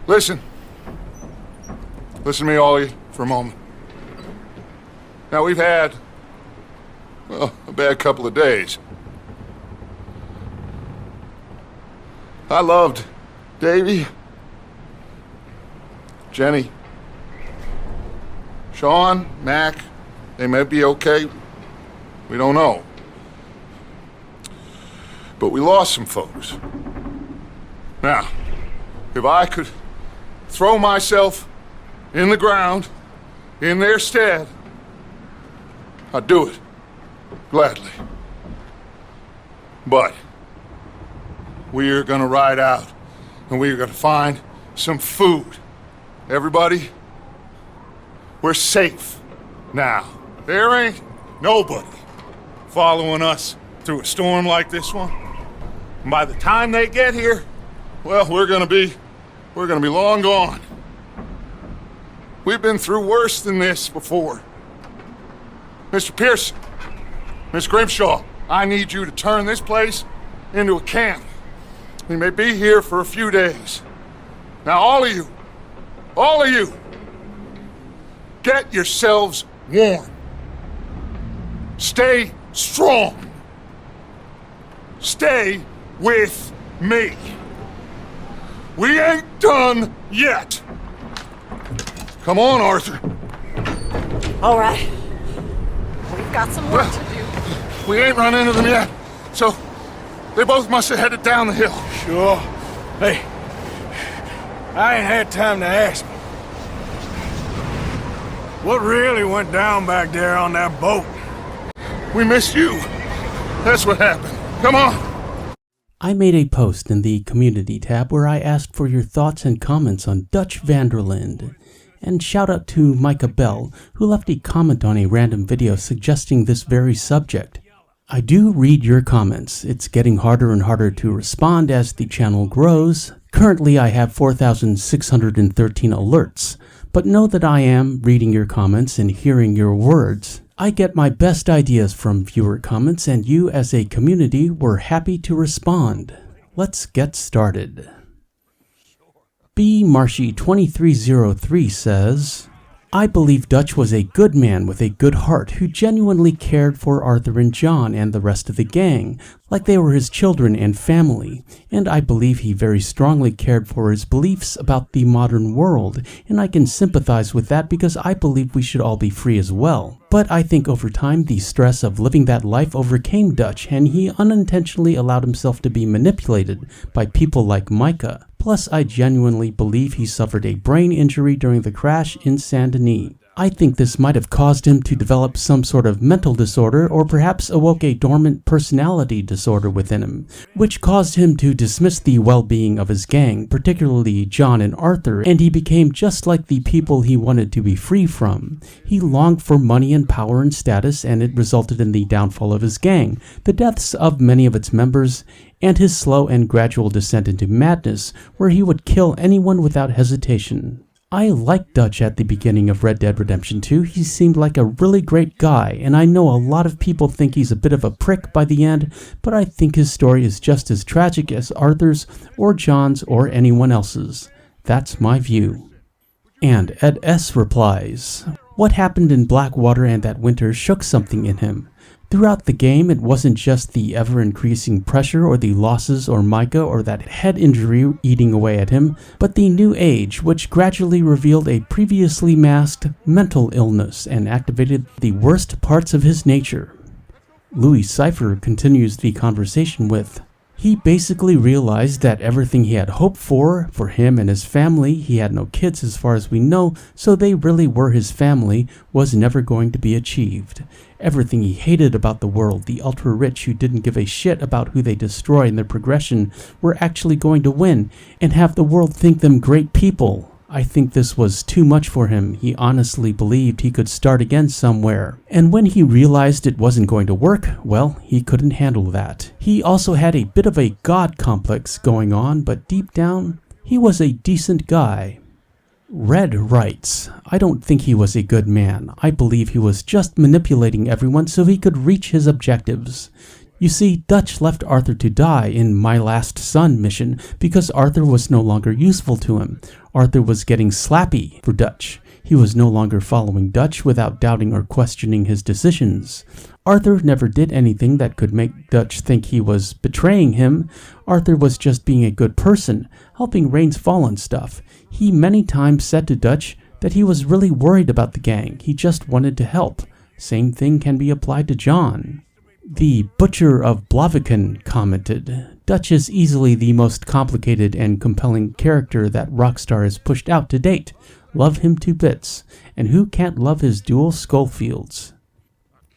Listen. Listen to me, all of you, for a moment. Now, we've had, well, a bad couple of days. I loved Davy, Jenny, Sean, Mac. They may be okay. We don't know. But we lost some folks. Now, if I could throw myself in the ground in their stead, I'd do it, gladly. But we are gonna ride out, and we are gonna find some food. Everybody, we're safe now. There ain't nobody following us through a storm like this one. And by the time they get here, well, we're gonna be long gone. We've been through worse than this before. Mr. Pearson, Miss Grimshaw, I need you to turn this place into a camp. We may be here for a few days. Now, all of you, get yourselves warm. Stay strong. Stay with me. We ain't done yet. Come on, Arthur. All right. We've got some work to do. We ain't run into them yet, so they both must have headed down the hill. Sure. Hey, I ain't had time to ask. What really went down back there on that boat? We missed you. That's what happened. Come on. I made a post in the community tab where I asked for your thoughts and comments on Dutch van der Linde. And shout out to Micah Bell, who left a comment on a random video suggesting this very subject. I do read your comments. It's getting harder and harder to respond as the channel grows. Currently I have 4,613 alerts, but know that I am reading your comments and hearing your words. I get my best ideas from viewer comments, and you as a community were happy to respond. Let's get started. B. Marshy 2303 says, I believe Dutch was a good man with a good heart who genuinely cared for Arthur and John and the rest of the gang, like they were his children and family, and I believe he very strongly cared for his beliefs about the modern world, and I can sympathize with that because I believe we should all be free as well. But I think over time the stress of living that life overcame Dutch, and he unintentionally allowed himself to be manipulated by people like Micah. Plus, I genuinely believe he suffered a brain injury during the crash in Saint Denis. I think this might have caused him to develop some sort of mental disorder, or perhaps awoke a dormant personality disorder within him, which caused him to dismiss the well-being of his gang, particularly John and Arthur, and he became just like the people he wanted to be free from. He longed for money and power and status, and it resulted in the downfall of his gang, the deaths of many of its members, and his slow and gradual descent into madness, where he would kill anyone without hesitation. I liked Dutch at the beginning of Red Dead Redemption 2. He seemed like a really great guy, and I know a lot of people think he's a bit of a prick by the end, but I think his story is just as tragic as Arthur's or John's or anyone else's. That's my view. And Ed S. replies, what happened in Blackwater and that winter shook something in him. Throughout the game, it wasn't just the ever-increasing pressure or the losses or Micah or that head injury eating away at him, but the new age, which gradually revealed a previously masked mental illness and activated the worst parts of his nature. Louis Cypher continues the conversation with, he basically realized that everything he had hoped for him and his family, he had no kids as far as we know, so they really were his family, was never going to be achieved. Everything he hated about the world, the ultra-rich who didn't give a shit about who they destroy in their progression, were actually going to win and have the world think them great people. I think this was too much for him. He honestly believed he could start again somewhere. And when he realized it wasn't going to work, well, he couldn't handle that. He also had a bit of a god complex going on, but deep down, he was a decent guy. Red writes, I don't think he was a good man. I believe he was just manipulating everyone so he could reach his objectives. You see, Dutch left Arthur to die in My Last Son mission because Arthur was no longer useful to him. Arthur was getting slappy for Dutch. He was no longer following Dutch without doubting or questioning his decisions. Arthur never did anything that could make Dutch think he was betraying him. Arthur was just being a good person, helping Rains fall and stuff. He many times said to Dutch that he was really worried about the gang. He just wanted to help. Same thing can be applied to John. The Butcher of Blaviken commented, Dutch is easily the most complicated and compelling character that Rockstar has pushed out to date. Love him to bits. And who can't love his dual Schofields?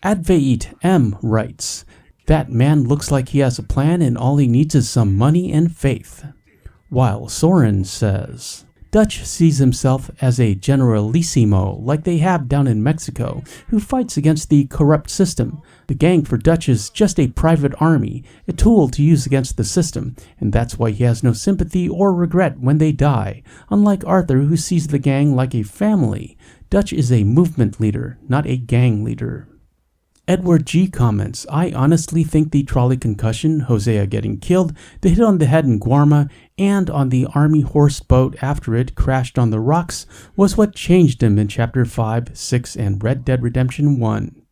Advait M writes, that man looks like he has a plan and all he needs is some money and faith. While Soren says, Dutch sees himself as a generalissimo like they have down in Mexico, who fights against the corrupt system. The gang for Dutch is just a private army, a tool to use against the system, and that's why he has no sympathy or regret when they die, unlike Arthur who sees the gang like a family. Dutch is a movement leader, not a gang leader. Edward G. comments, I honestly think the trolley concussion, Hosea getting killed, the hit on the head in Guarma, and on the army horse boat after it crashed on the rocks was what changed him in Chapter 5, 6, and Red Dead Redemption 1.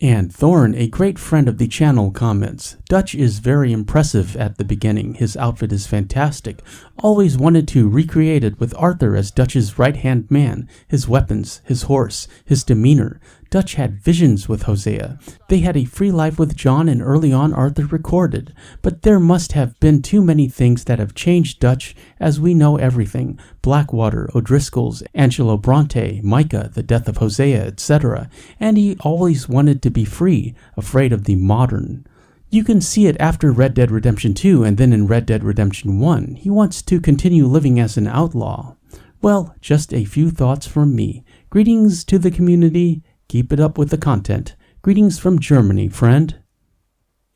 And Thorne, a great friend of the channel, comments, Dutch is very impressive at the beginning. His outfit is fantastic. Always wanted to recreate it with Arthur as Dutch's right-hand man, his weapons, his horse, his demeanor. Dutch had visions with Hosea. They had a free life with John, and early on Arthur recorded. But there must have been too many things that have changed Dutch, as we know everything. Blackwater, O'Driscoll's, Angelo Bronte, Micah, the death of Hosea, etc. And he always wanted to be free, afraid of the modern. You can see it after Red Dead Redemption 2 and then in Red Dead Redemption 1. He wants to continue living as an outlaw. Well, just a few thoughts from me. Greetings to the community. Keep it up with the content. Greetings from Germany, friend.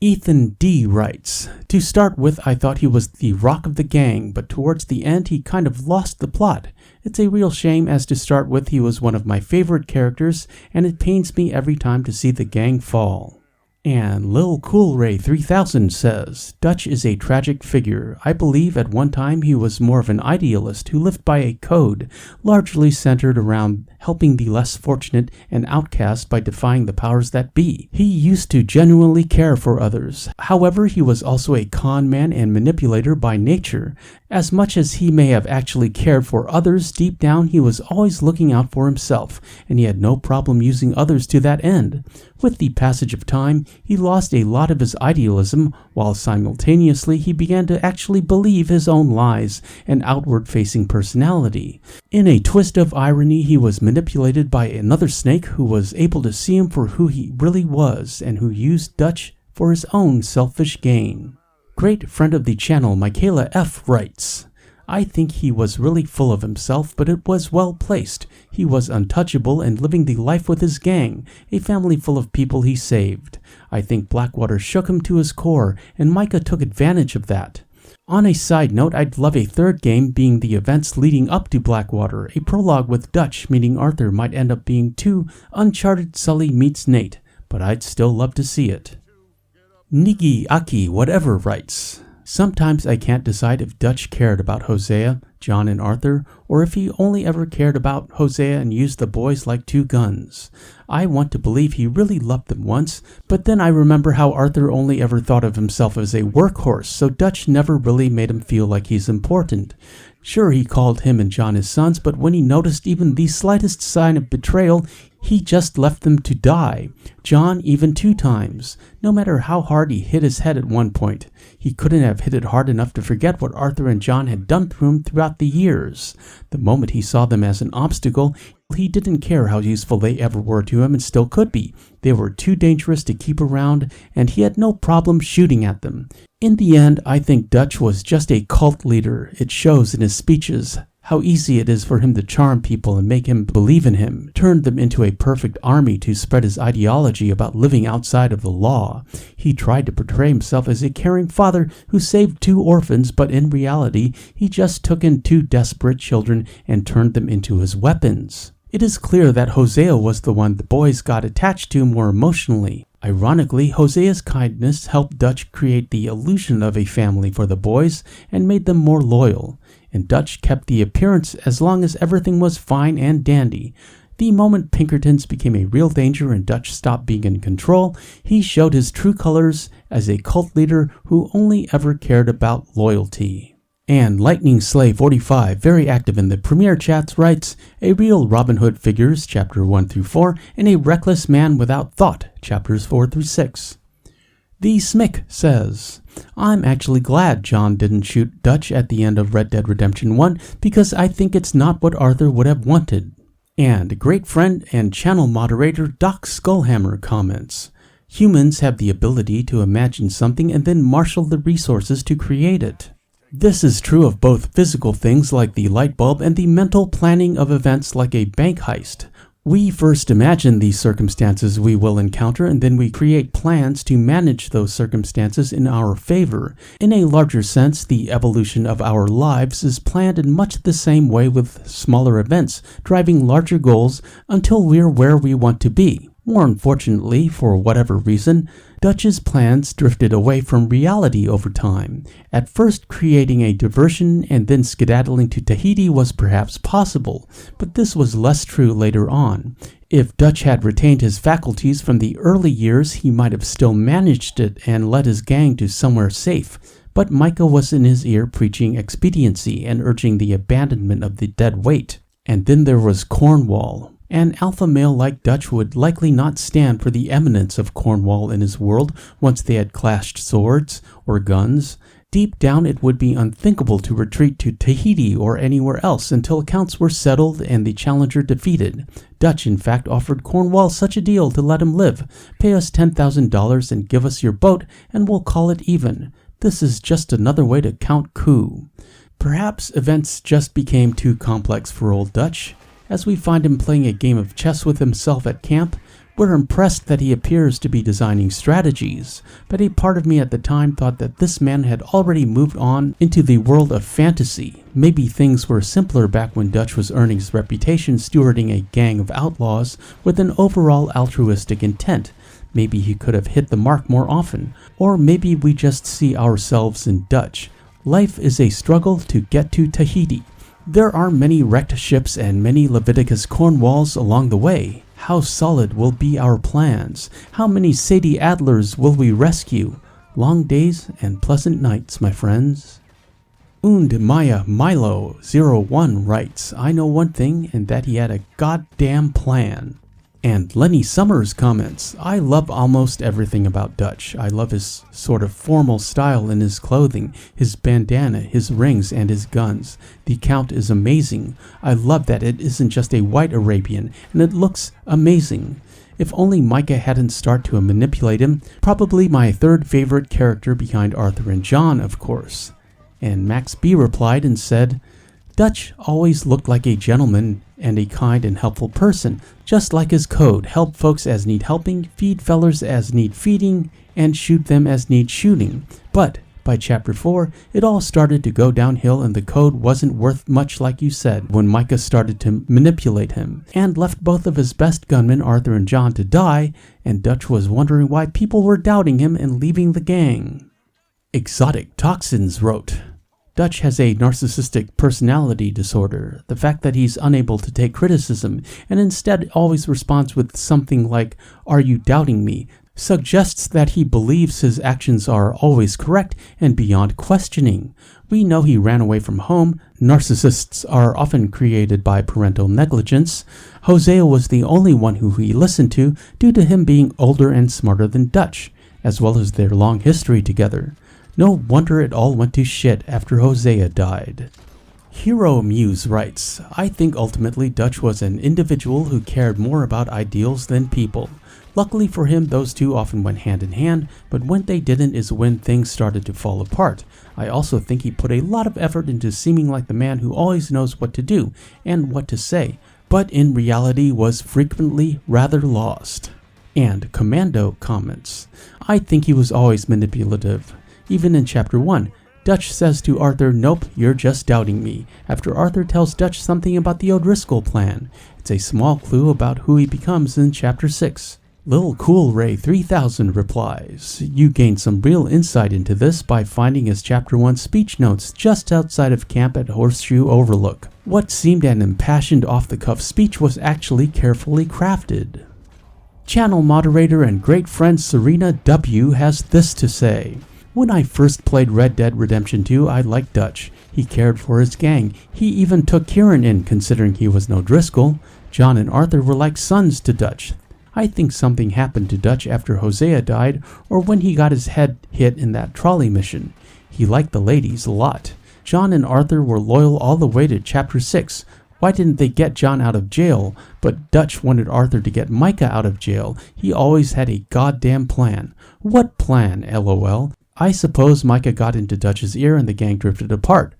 Ethan D. writes, to start with, I thought he was the rock of the gang, but towards the end he kind of lost the plot. It's a real shame, as to start with he was one of my favorite characters, and it pains me every time to see the gang fall. And Lil Cool Ray 3000 says, Dutch is a tragic figure. I believe at one time he was more of an idealist who lived by a code, largely centered around helping the less fortunate and outcast by defying the powers that be. He used to genuinely care for others. However, he was also a con man and manipulator by nature. As much as he may have actually cared for others, deep down he was always looking out for himself, and he had no problem using others to that end. With the passage of time, he lost a lot of his idealism, while simultaneously he began to actually believe his own lies and outward-facing personality. In a twist of irony, he was manipulated by another snake who was able to see him for who he really was and who used Dutch for his own selfish gain. Great friend of the channel, Michaela F. writes, I think he was really full of himself, but it was well placed. He was untouchable and living the life with his gang, a family full of people he saved. I think Blackwater shook him to his core, and Micah took advantage of that. On a side note, I'd love a third game being the events leading up to Blackwater, a prologue with Dutch meeting Arthur might end up being 2 Uncharted Sully meets Nate, but I'd still love to see it. Nigi Aki whatever writes, sometimes I can't decide if Dutch cared about Hosea, John, and Arthur, or if he only ever cared about Hosea and used the boys like 2 guns. I want to believe he really loved them once, but then I remember how Arthur only ever thought of himself as a workhorse, so Dutch never really made him feel like he's important. Sure, he called him and John his sons, but when he noticed even the slightest sign of betrayal, he just left them to die. John even 2 times. No matter how hard he hit his head at one point, he couldn't have hit it hard enough to forget what Arthur and John had done to him throughout the years. The moment he saw them as an obstacle, he didn't care how useful they ever were to him and still could be. They were too dangerous to keep around, and he had no problem shooting at them. In the end, I think Dutch was just a cult leader. It shows in his speeches how easy it is for him to charm people and make him believe in him, turned them into a perfect army to spread his ideology about living outside of the law. He tried to portray himself as a caring father who saved 2 orphans, but in reality, he just took in 2 desperate children and turned them into his weapons. It is clear that Hosea was the one the boys got attached to more emotionally. Ironically, Hosea's kindness helped Dutch create the illusion of a family for the boys and made them more loyal, and Dutch kept the appearance as long as everything was fine and dandy. The moment Pinkertons became a real danger and Dutch stopped being in control, he showed his true colors as a cult leader who only ever cared about loyalty. And Lightning Slay 45, very active in the Premier chats, writes, a real Robin Hood figures, chapter 1 through 4, and a reckless man without thought, chapters 4 through 6. The Smick says, I'm actually glad John didn't shoot Dutch at the end of Red Dead Redemption 1 because I think it's not what Arthur would have wanted. And great friend and channel moderator Doc Skullhammer comments, humans have the ability to imagine something and then marshal the resources to create it. This is true of both physical things like the light bulb and the mental planning of events like a bank heist. We first imagine the circumstances we will encounter and then we create plans to manage those circumstances in our favor. In a larger sense, the evolution of our lives is planned in much the same way with smaller events, driving larger goals until we're where we want to be. More unfortunately, for whatever reason, Dutch's plans drifted away from reality over time. At first, creating a diversion and then skedaddling to Tahiti was perhaps possible, but this was less true later on. If Dutch had retained his faculties from the early years, he might have still managed it and led his gang to somewhere safe. But Micah was in his ear preaching expediency and urging the abandonment of the dead weight. And then there was Cornwall. An alpha male like Dutch would likely not stand for the eminence of Cornwall in his world once they had clashed swords or guns. Deep down it would be unthinkable to retreat to Tahiti or anywhere else until accounts were settled and the challenger defeated. Dutch in fact offered Cornwall such a deal to let him live. Pay us $10,000 and give us your boat and we'll call it even. This is just another way to count coup. Perhaps events just became too complex for old Dutch. As we find him playing a game of chess with himself at camp, we're impressed that he appears to be designing strategies, but a part of me at the time thought that this man had already moved on into the world of fantasy. Maybe things were simpler back when Dutch was earning his reputation stewarding a gang of outlaws with an overall altruistic intent. Maybe he could have hit the mark more often, or maybe we just see ourselves in Dutch. Life is a struggle to get to Tahiti. There are many wrecked ships and many Leviticus Cornwalls along the way. How solid will be our plans? How many Sadie Adlers will we rescue? Long days and pleasant nights, my friends. Und Maya Milo 01 writes, I know one thing, and that he had a goddamn plan. And Lenny Summers comments, I love almost everything about Dutch. I love his sort of formal style in his clothing, his bandana, his rings, and his guns. The count is amazing. I love that it isn't just a white Arabian, and it looks amazing. If only Micah hadn't started to manipulate him, probably my third favorite character behind Arthur and John, of course. And Max B replied and said, Dutch always looked like a gentleman and a kind and helpful person, just like his code, help folks as need helping, feed fellers as need feeding, and shoot them as need shooting. But by chapter 4, it all started to go downhill and the code wasn't worth much like you said when Micah started to manipulate him, and left both of his best gunmen, Arthur and John, to die, and Dutch was wondering why people were doubting him and leaving the gang. Exotic Toxins wrote, Dutch has a narcissistic personality disorder. The fact that he's unable to take criticism and instead always responds with something like, "Are you doubting me?" suggests that he believes his actions are always correct and beyond questioning. We know he ran away from home. Narcissists are often created by parental negligence. Hosea was the only one who he listened to due to him being older and smarter than Dutch, as well as their long history together. No wonder it all went to shit after Hosea died. Hero Muse writes, I think ultimately Dutch was an individual who cared more about ideals than people. Luckily for him, those two often went hand in hand, but when they didn't is when things started to fall apart. I also think he put a lot of effort into seeming like the man who always knows what to do and what to say, but in reality was frequently rather lost. And Commando comments, I think he was always manipulative. Even in chapter 1, Dutch says to Arthur, "Nope, you're just doubting me," after Arthur tells Dutch something about the O'Driscoll plan. It's a small clue about who he becomes in chapter 6. Lil Cool Ray 3000 replies, "You gained some real insight into this by finding his Chapter 1 speech notes just outside of camp at Horseshoe Overlook. What seemed an impassioned off-the-cuff speech was actually carefully crafted." Channel moderator and great friend Serena W. has this to say. "When I first played Red Dead Redemption 2, I liked Dutch. He cared for his gang. He even took Kieran in, considering he was no Driscoll. John and Arthur were like sons to Dutch. I think something happened to Dutch after Hosea died, or when he got his head hit in that trolley mission. He liked the ladies a lot. John and Arthur were loyal all the way to Chapter 6. Why didn't they get John out of jail? But Dutch wanted Arthur to get Micah out of jail. He always had a goddamn plan. What plan, lol? I suppose Micah got into Dutch's ear and the gang drifted apart.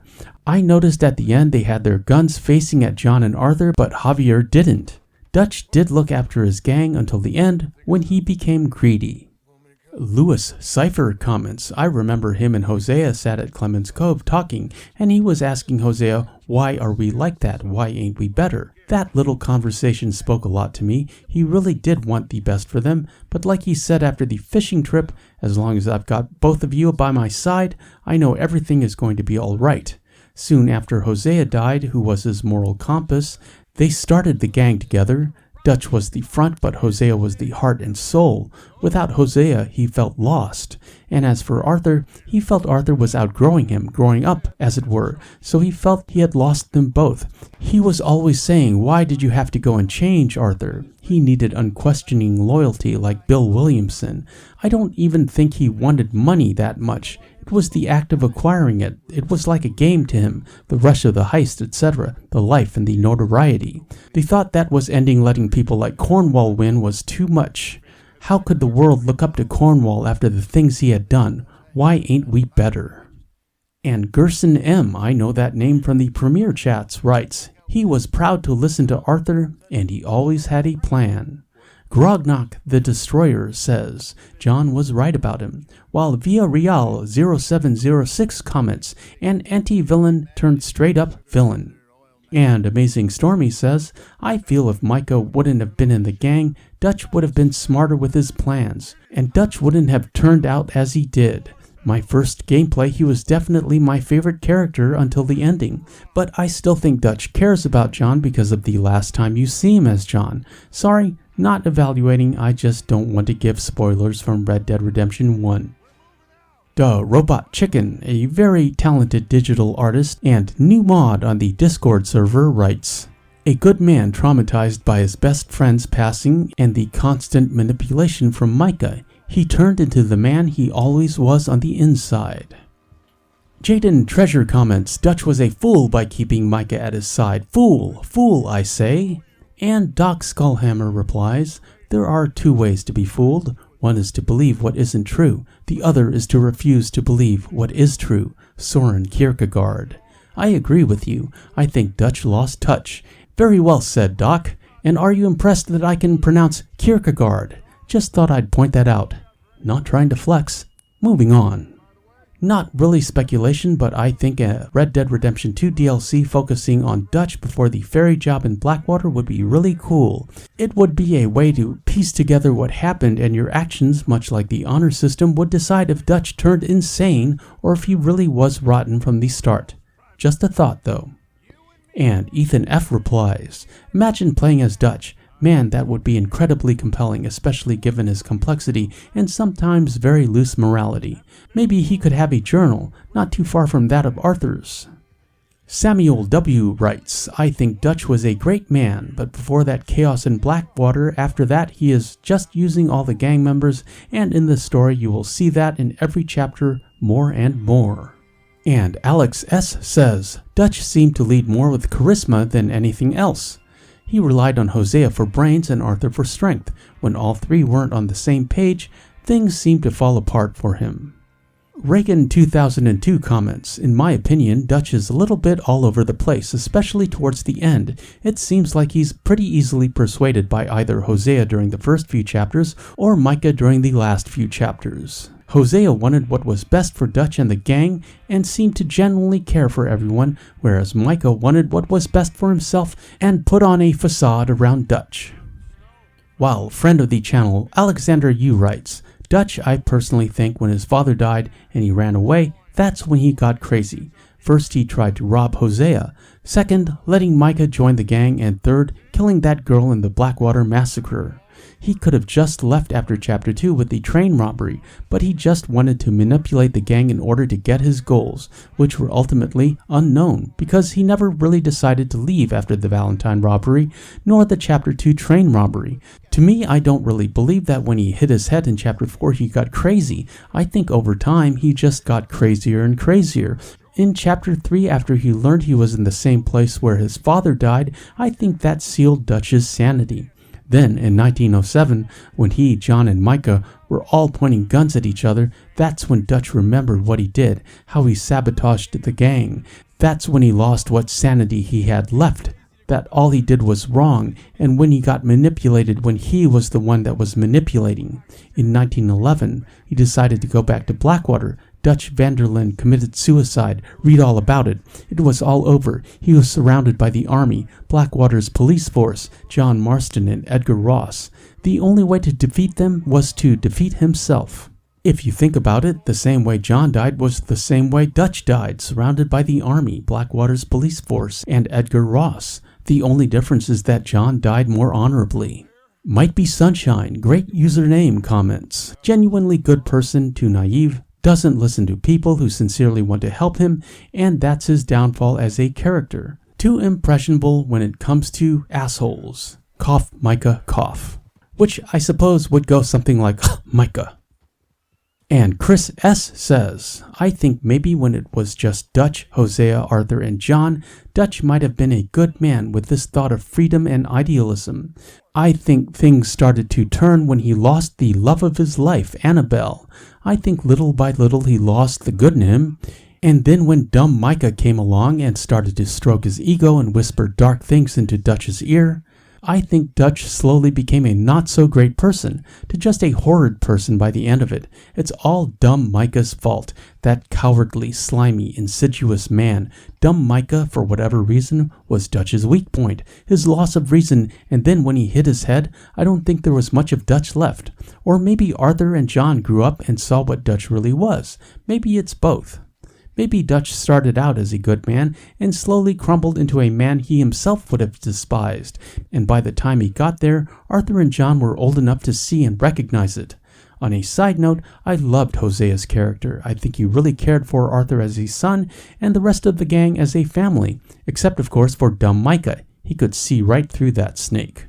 I noticed at the end they had their guns facing at John and Arthur, but Javier didn't. Dutch did look after his gang until the end, when he became greedy." Lewis Cypher comments, "I remember him and Hosea sat at Clemens Cove talking, and he was asking Hosea, 'Why are we like that? Why ain't we better?' That little conversation spoke a lot to me. He really did want the best for them, but like he said after the fishing trip, as long as I've got both of you by my side, I know everything is going to be all right." Soon after Hosea died, who was his moral compass, they started the gang together. Dutch was the front, but Hosea was the heart and soul. Without Hosea, he felt lost. And as for Arthur, he felt Arthur was outgrowing him, growing up, as it were, so he felt he had lost them both. He was always saying, "Why did you have to go and change, Arthur?" He needed unquestioning loyalty like Bill Williamson. I don't even think he wanted money that much. It was the act of acquiring it. It was like a game to him, the rush of the heist, etc., the life and the notoriety. The thought that was ending letting people like Cornwall win was too much. How could the world look up to Cornwall after the things he had done? Why ain't we better? And Gerson M., I know that name from the Premier Chats, writes, "He was proud to listen to Arthur, and he always had a plan." Grognock the Destroyer says, "John was right about him," while Villarreal 0706 comments, "An anti-villain turned straight-up villain." And Amazing Stormy says, "I feel if Micah wouldn't have been in the gang, Dutch would have been smarter with his plans, and Dutch wouldn't have turned out as he did. My first gameplay, he was definitely my favorite character until the ending, but I still think Dutch cares about John because of the last time you see him as John. Sorry, not evaluating, I just don't want to give spoilers from Red Dead Redemption 1. Duh Robot Chicken, a very talented digital artist and new mod on the Discord server, writes, "A good man traumatized by his best friend's passing and the constant manipulation from Micah. He turned into the man he always was on the inside." Jaden Treasure comments, "Dutch was a fool by keeping Micah at his side. Fool, fool, I say." And Doc Skullhammer replies, "There are two ways to be fooled. One is to believe what isn't true. The other is to refuse to believe what is true." Soren Kierkegaard. I agree with you. I think Dutch lost touch. Very well said, Doc. And are you impressed that I can pronounce Kierkegaard? Just thought I'd point that out. Not trying to flex. Moving on. Not really speculation, but I think a Red Dead Redemption 2 DLC focusing on Dutch before the ferry job in Blackwater would be really cool. It would be a way to piece together what happened, and your actions, much like the honor system, would decide if Dutch turned insane or if he really was rotten from the start. Just a thought, though. And Ethan F. replies, "Imagine playing as Dutch. Man, that would be incredibly compelling, especially given his complexity and sometimes very loose morality. Maybe he could have a journal, not too far from that of Arthur's." Samuel W. writes, "I think Dutch was a great man, but before that chaos in Blackwater, after that he is just using all the gang members, and in the story you will see that in every chapter more and more." And Alex S. says, "Dutch seemed to lead more with charisma than anything else. He relied on Hosea for brains and Arthur for strength. When all three weren't on the same page, things seemed to fall apart for him." Reagan 2002 comments, "In my opinion, Dutch is a little bit all over the place, especially towards the end. It seems like he's pretty easily persuaded by either Hosea during the first few chapters or Micah during the last few chapters. Hosea wanted what was best for Dutch and the gang and seemed to genuinely care for everyone, whereas Micah wanted what was best for himself and put on a facade around Dutch." While friend of the channel, Alexander U writes, Dutch, I personally think when his father died and he ran away, that's when he got crazy. First, he tried to rob Hosea. Second, letting Micah join the gang. And third, killing that girl in the Blackwater massacre. He could have just left after Chapter 2 with the train robbery, but he just wanted to manipulate the gang in order to get his goals, which were ultimately unknown, because he never really decided to leave after the Valentine robbery, nor the Chapter 2 train robbery. To me, I don't really believe that when he hit his head in Chapter 4 he got crazy. I think over time he just got crazier and crazier. In Chapter 3, after he learned he was in the same place where his father died, I think that sealed Dutch's sanity. Then, in 1907, when he, John, and Micah were all pointing guns at each other, that's when Dutch remembered what he did, how he sabotaged the gang. That's when he lost what sanity he had left, that all he did was wrong, and when he got manipulated when he was the one that was manipulating. In 1911, he decided to go back to Blackwater. Dutch van der Linde committed suicide. Read all about it. It was all over. He was surrounded by the army, Blackwater's police force, John Marston and Edgar Ross. The only way to defeat them was to defeat himself. If you think about it, the same way John died was the same way Dutch died, surrounded by the army, Blackwater's police force, and Edgar Ross. The only difference is that John died more honorably. Might be Sunshine, great username comments. Genuinely good person, too naive. Doesn't listen to people who sincerely want to help him, and that's his downfall as a character. Too impressionable when it comes to assholes. Cough, Micah, cough. Which I suppose would go something like, Micah. And Chris S. says, I think maybe when it was just Dutch, Hosea, Arthur, and John, Dutch might have been a good man with this thought of freedom and idealism. I think things started to turn when he lost the love of his life, Annabelle. I think little by little he lost the good in him. And then when dumb Micah came along and started to stroke his ego and whisper dark things into Dutch's ear, I think Dutch slowly became a not-so-great person, to just a horrid person by the end of it. It's all dumb Micah's fault, that cowardly, slimy, insidious man. Dumb Micah, for whatever reason, was Dutch's weak point, his loss of reason, and then when he hit his head, I don't think there was much of Dutch left. Or maybe Arthur and John grew up and saw what Dutch really was. Maybe it's both. Maybe Dutch started out as a good man and slowly crumbled into a man he himself would have despised, and by the time he got there, Arthur and John were old enough to see and recognize it. On a side note, I loved Hosea's character. I think he really cared for Arthur as a son and the rest of the gang as a family, except of course for dumb Micah. He could see right through that snake.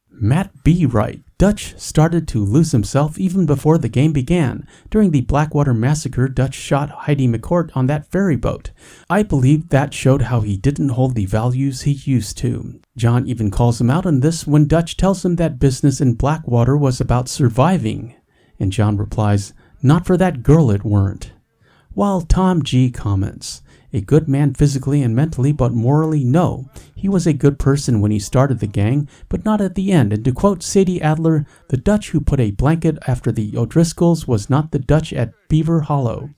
Matt B. Wright. Dutch started to lose himself even before the game began. During the Blackwater massacre, Dutch shot Heidi McCourt on that ferry boat. I believe that showed how he didn't hold the values he used to. John even calls him out on this when Dutch tells him that business in Blackwater was about surviving. And John replies, not for that girl it weren't. While Tom G. comments, a good man physically and mentally, but morally, no. He was a good person when he started the gang, but not at the end. And to quote Sadie Adler, the Dutch who put a blanket after the O'Driscolls was not the Dutch at Beaver Hollow.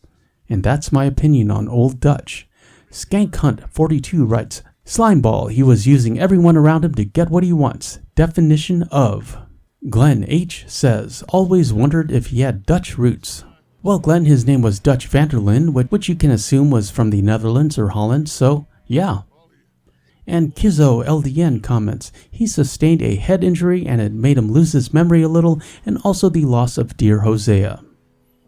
And that's my opinion on old Dutch. Skank Hunt 42 writes, Slimeball, he was using everyone around him to get what he wants. Definition of. Glenn H. says, always wondered if he had Dutch roots. Well, Glenn, his name was Dutch van der Linde, which you can assume was from the Netherlands or Holland, so yeah. And Kizzo LDN comments, he sustained a head injury and it made him lose his memory a little, and also the loss of dear Hosea.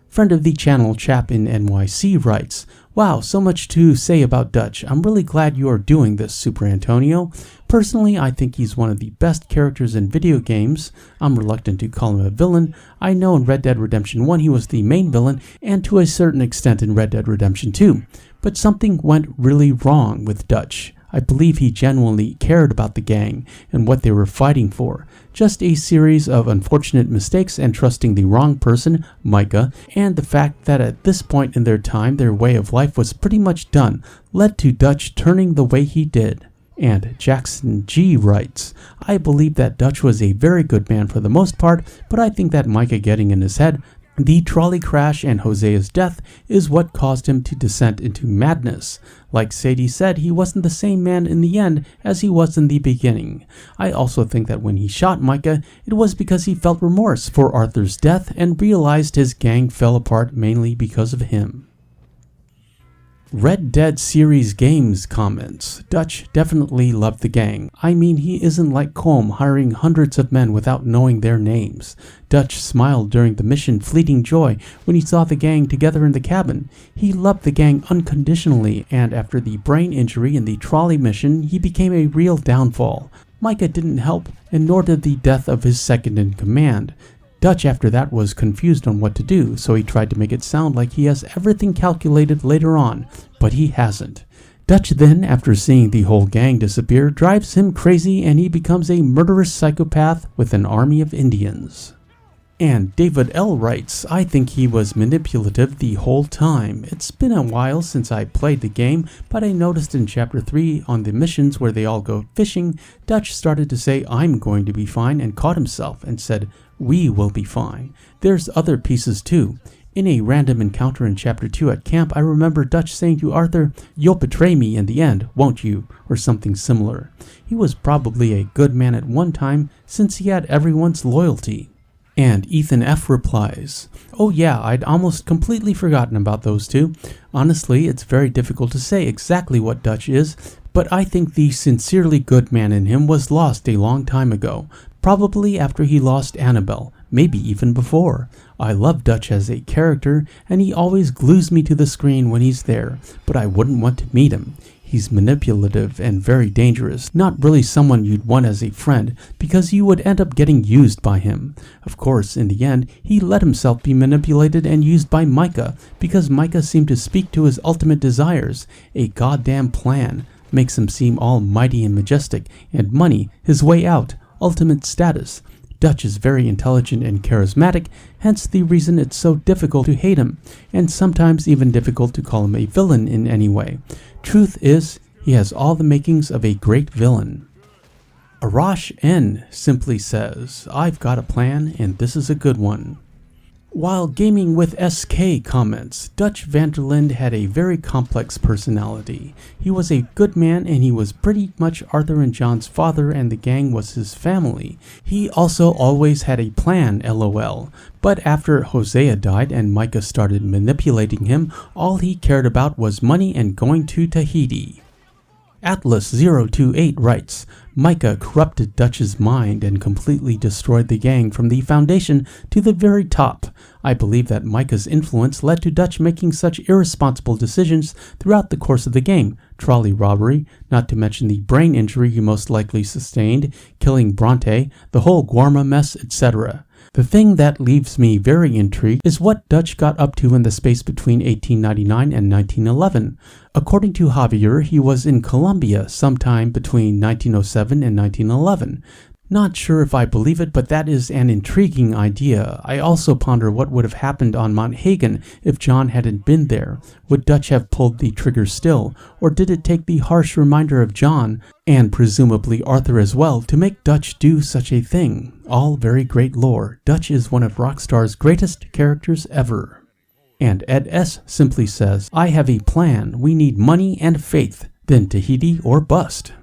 Friend of the channel, Chap in NYC writes, wow, so much to say about Dutch. I'm really glad you are doing this, Super Antonio. Personally, I think he's one of the best characters in video games. I'm reluctant to call him a villain. I know in Red Dead Redemption 1 he was the main villain, and to a certain extent in Red Dead Redemption 2. But something went really wrong with Dutch. I believe he genuinely cared about the gang and what they were fighting for. Just a series of unfortunate mistakes and trusting the wrong person, Micah, and the fact that at this point in their time their way of life was pretty much done, led to Dutch turning the way he did. And Jackson G. writes, I believe that Dutch was a very good man for the most part, but I think that Micah getting in his head The trolley crash and Hosea's death is what caused him to descend into madness. Like Sadie said, he wasn't the same man in the end as he was in the beginning. I also think that when he shot Micah, it was because he felt remorse for Arthur's death and realized his gang fell apart mainly because of him. Red Dead series games comments. Dutch definitely loved the gang. I mean, he isn't like Colm hiring hundreds of men without knowing their names. Dutch smiled during the mission Fleeting Joy when he saw the gang together in the cabin. He loved the gang unconditionally, and after the brain injury in the trolley mission, he became a real downfall. Micah didn't help, and nor did the death of his second in command. Dutch after that was confused on what to do, so he tried to make it sound like he has everything calculated later on, but he hasn't. Dutch then, after seeing the whole gang disappear, drives him crazy and he becomes a murderous psychopath with an army of Indians. And David L. writes, I think he was manipulative the whole time. It's been a while since I played the game, but I noticed in Chapter 3 on the missions where they all go fishing, Dutch started to say I'm going to be fine and caught himself and said we will be fine. There's other pieces too. In a random encounter in Chapter 2 at camp, I remember Dutch saying to Arthur, you'll betray me in the end, won't you? Or something similar. He was probably a good man at one time since he had everyone's loyalty. And Ethan F. replies, oh yeah, I'd almost completely forgotten about those two. Honestly, it's very difficult to say exactly what Dutch is, but I think the sincerely good man in him was lost a long time ago, probably after he lost Annabelle, maybe even before. I love Dutch as a character, and he always glues me to the screen when he's there, but I wouldn't want to meet him. He's manipulative and very dangerous, not really someone you'd want as a friend, because you would end up getting used by him. Of course, in the end, he let himself be manipulated and used by Micah, because Micah seemed to speak to his ultimate desires, a goddamn plan. Makes him seem all mighty and majestic, and money, his way out, ultimate status. Dutch is very intelligent and charismatic, hence the reason it's so difficult to hate him, and sometimes even difficult to call him a villain in any way. Truth is, he has all the makings of a great villain. Arash N simply says, I've got a plan and this is a good one. While Gaming with SK comments, Dutch van der Linde had a very complex personality. He was a good man and he was pretty much Arthur and John's father and the gang was his family. He also always had a plan, lol. But after Hosea died and Micah started manipulating him, all he cared about was money and going to Tahiti. Atlas028 writes, Micah corrupted Dutch's mind and completely destroyed the gang from the foundation to the very top. I believe that Micah's influence led to Dutch making such irresponsible decisions throughout the course of the game. Trolley robbery, not to mention the brain injury he most likely sustained, killing Bronte, the whole Guarma mess, etc. The thing that leaves me very intrigued is what Dutch got up to in the space between 1899 and 1911. According to Javier, he was in Colombia sometime between 1907 and 1911. Not sure if I believe it, but that is an intriguing idea. I also ponder what would have happened on Mount Hagen if John hadn't been there. Would Dutch have pulled the trigger still, or did it take the harsh reminder of John, and presumably Arthur as well, to make Dutch do such a thing? All very great lore. Dutch is one of Rockstar's greatest characters ever. And Ed S. simply says, I have a plan. We need money and faith. Then Tahiti or bust.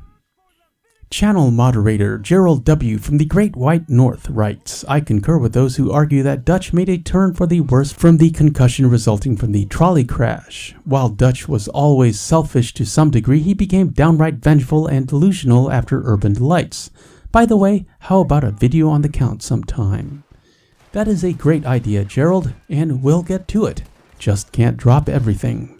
Channel moderator Gerald W. from the Great White North writes, I concur with those who argue that Dutch made a turn for the worse from the concussion resulting from the trolley crash. While Dutch was always selfish to some degree, he became downright vengeful and delusional after Urban Delights. By the way, how about a video on the count sometime? That is a great idea, Gerald, and we'll get to it. Just can't drop everything.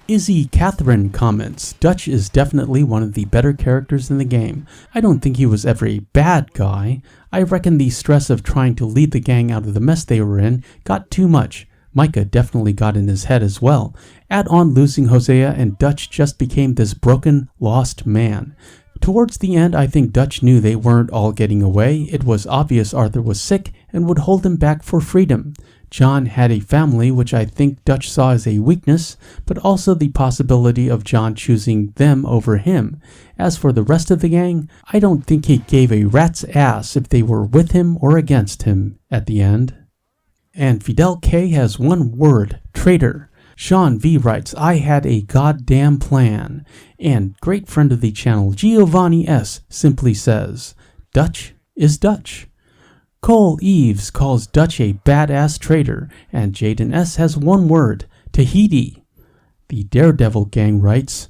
Izzy Catherine comments, Dutch is definitely one of the better characters in the game. I don't think he was ever a bad guy. I reckon the stress of trying to lead the gang out of the mess they were in got too much. Micah definitely got in his head as well. Add on losing Hosea and Dutch just became this broken, lost man. Towards the end, I think Dutch knew they weren't all getting away. It was obvious Arthur was sick and would hold him back for freedom. John had a family, which I think Dutch saw as a weakness, but also the possibility of John choosing them over him. As for the rest of the gang, I don't think he gave a rat's ass if they were with him or against him at the end. And Fidel K has one word, traitor. Sean V writes, I had a goddamn plan. And great friend of the channel, Giovanni S, simply says, Dutch is Dutch. Cole Eves calls Dutch a badass traitor, and Jaden S has one word, Tahiti. The Daredevil gang writes,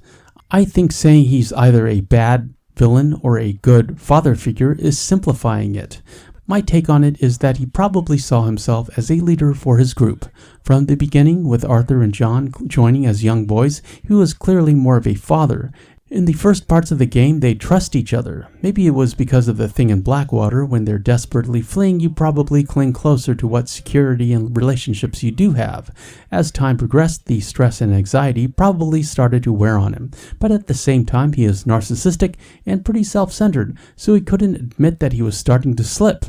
I think saying he's either a bad villain or a good father figure is simplifying it. My take on it is that he probably saw himself as a leader for his group. From the beginning, with Arthur and John joining as young boys, he was clearly more of a father. In the first parts of the game, they trust each other. Maybe it was because of the thing in Blackwater. When they're desperately fleeing, you probably cling closer to what security and relationships you do have. As time progressed, the stress and anxiety probably started to wear on him. But at the same time, he is narcissistic and pretty self-centered, so he couldn't admit that he was starting to slip.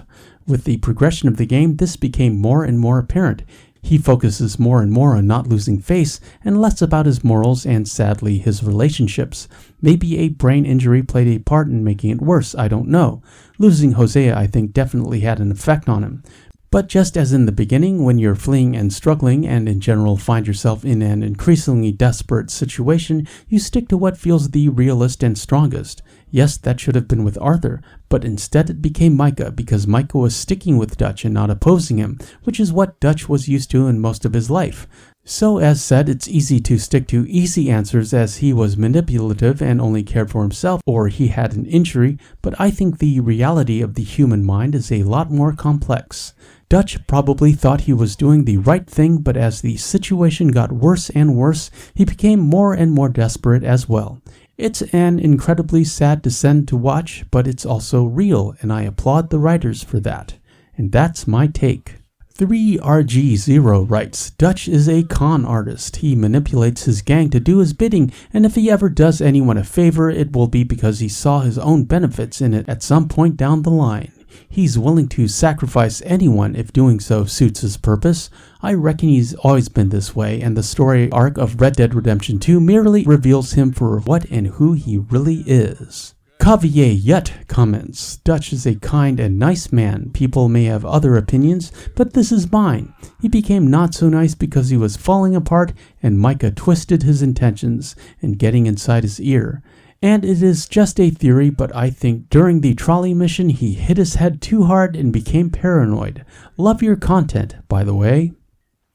With the progression of the game, this became more and more apparent. He focuses more and more on not losing face and less about his morals and, sadly, his relationships. Maybe a brain injury played a part in making it worse, I don't know. Losing Hosea, I think, definitely had an effect on him. But just as in the beginning, when you're fleeing and struggling and in general find yourself in an increasingly desperate situation, you stick to what feels the realest and strongest. Yes, that should have been with Arthur, but instead it became Micah because Micah was sticking with Dutch and not opposing him, which is what Dutch was used to in most of his life. So as said, it's easy to stick to easy answers as he was manipulative and only cared for himself or he had an injury, but I think the reality of the human mind is a lot more complex. Dutch probably thought he was doing the right thing, but as the situation got worse and worse, he became more and more desperate as well. It's an incredibly sad descent to watch, but it's also real, and I applaud the writers for that. And that's my take. 3RG0 writes, Dutch is a con artist. He manipulates his gang to do his bidding, and if he ever does anyone a favor, it will be because he saw his own benefits in it at some point down the line. He's willing to sacrifice anyone if doing so suits his purpose. I reckon he's always been this way, and the story arc of Red Dead Redemption 2 merely reveals him for what and who he really is. Cavier Yet comments, Dutch is a kind and nice man. People may have other opinions, but this is mine. He became not so nice because he was falling apart, and Micah twisted his intentions and getting inside his ear. And it is just a theory, but I think during the trolley mission he hit his head too hard and became paranoid. Love your content, by the way.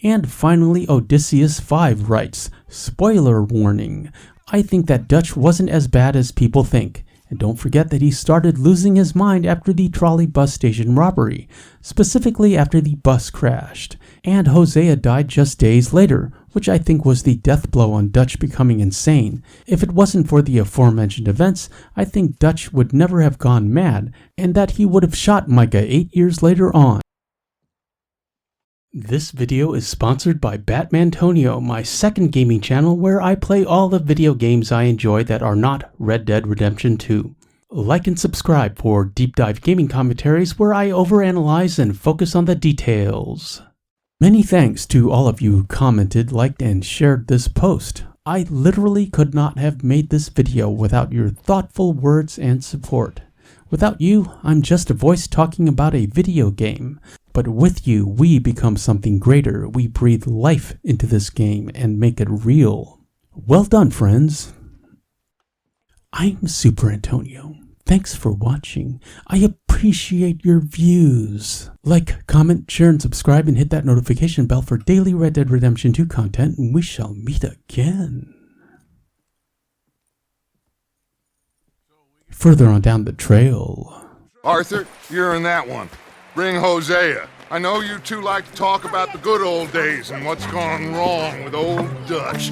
And finally, Odysseus5 writes, spoiler warning, I think that Dutch wasn't as bad as people think. And don't forget that he started losing his mind after the trolley bus station robbery, specifically after the bus crashed. And Hosea died just days later, which I think was the death blow on Dutch becoming insane. If it wasn't for the aforementioned events, I think Dutch would never have gone mad, and that he would have shot Micah 8 years later on. This video is sponsored by Batmantonio, my second gaming channel where I play all the video games I enjoy that are not Red Dead Redemption 2. Like and subscribe for deep dive gaming commentaries where I overanalyze and focus on the details. Many thanks to all of you who commented, liked, and shared this post. I literally could not have made this video without your thoughtful words and support. Without you, I'm just a voice talking about a video game. But with you, we become something greater. We breathe life into this game and make it real. Well done, friends. I'm Superantonio. Thanks for watching. I appreciate your views. Like, comment, share, and subscribe, and hit that notification bell for daily Red Dead Redemption 2 content, and we shall meet again. Further on down the trail. Arthur, you're in that one. Bring Hosea. I know you two like to talk about the good old days and what's gone wrong with old Dutch.